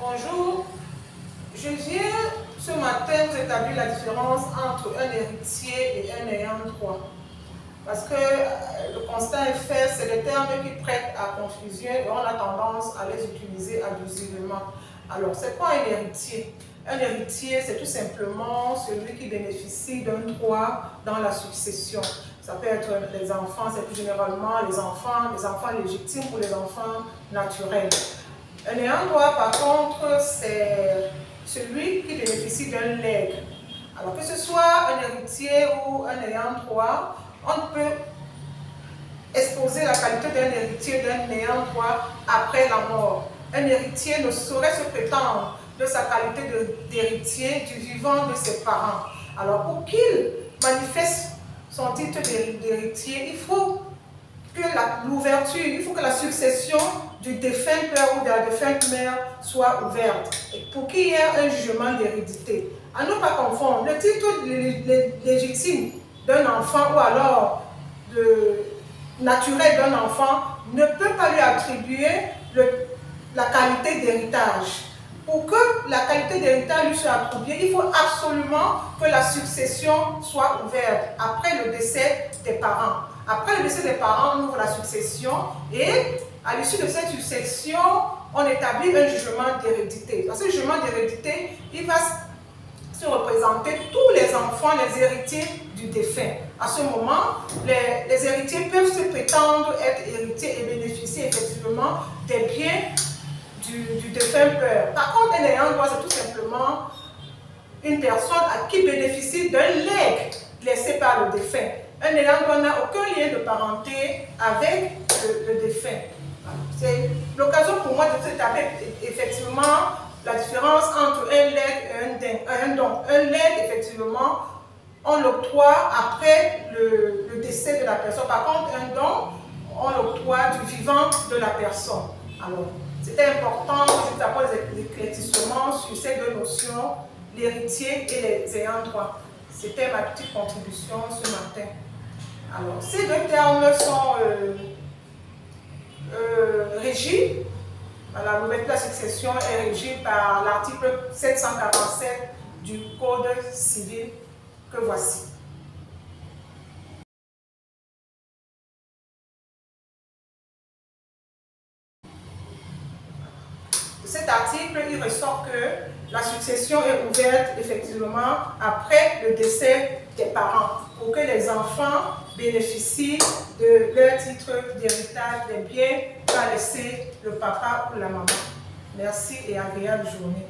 Bonjour, je viens ce matin vous établir la différence entre un héritier et un ayant droit. Parce que le constat est fait, c'est des termes qui prêtent à confusion et on a tendance à les utiliser abusivement. Alors, c'est quoi un héritier? Un héritier, c'est tout simplement celui qui bénéficie d'un droit dans la succession. Ça peut être les enfants, c'est plus généralement les enfants légitimes ou les enfants naturels. Un ayant droit, par contre, c'est celui qui bénéficie d'un legs. Alors que ce soit un héritier ou un ayant droit, on peut exposer la qualité d'un héritier, d'un ayant droit après la mort. Un héritier ne saurait se prétendre de sa qualité d'héritier du vivant de ses parents. Alors pour qu'il manifeste son titre d'héritier, il faut que l'ouverture, il faut que la succession du défunt père ou de la défunte mère soit ouverte. Et pour qu'il y ait un jugement d'hérédité. À ne pas confondre, le titre légitime d'un enfant ou alors naturel d'un enfant ne peut pas lui attribuer la qualité d'héritage. Pour que la qualité d'héritage lui soit attribuée, il faut absolument que la succession soit ouverte après le décès des parents. Après le décès des parents, on ouvre la succession et à l'issue de cette succession, on établit un jugement d'hérédité. Dans ce jugement d'hérédité, il va se représenter tous les enfants, les héritiers du défunt. À ce moment, les héritiers peuvent se prétendre être héritiers et bénéficier effectivement des biens du défunt père. Par contre, un ayant droit, c'est tout simplement une personne à qui bénéficie d'un legs laissé par le défunt. Un ayant droit n'a aucun lien de parenté avec le défunt. C'est l'occasion pour moi de s'établir effectivement la différence entre un legs et un don. Un legs, effectivement, on l'octroie après le décès de la personne. Par contre, un don, on l'octroie du vivant de la personne. Alors, c'était important que je vous apporte des éclaircissements sur ces deux notions, l'héritier et les ayants droit. C'était ma petite contribution ce matin. Alors, ces deux termes sont régis. La nouvelle de la succession est régie par l'article 747 du Code civil que voici. De cet article, il ressort que la succession est ouverte effectivement après le décès des parents pour que les enfants bénéficient de leur titre d'héritage des biens qu'a laissé le papa ou la maman. Merci et agréable journée.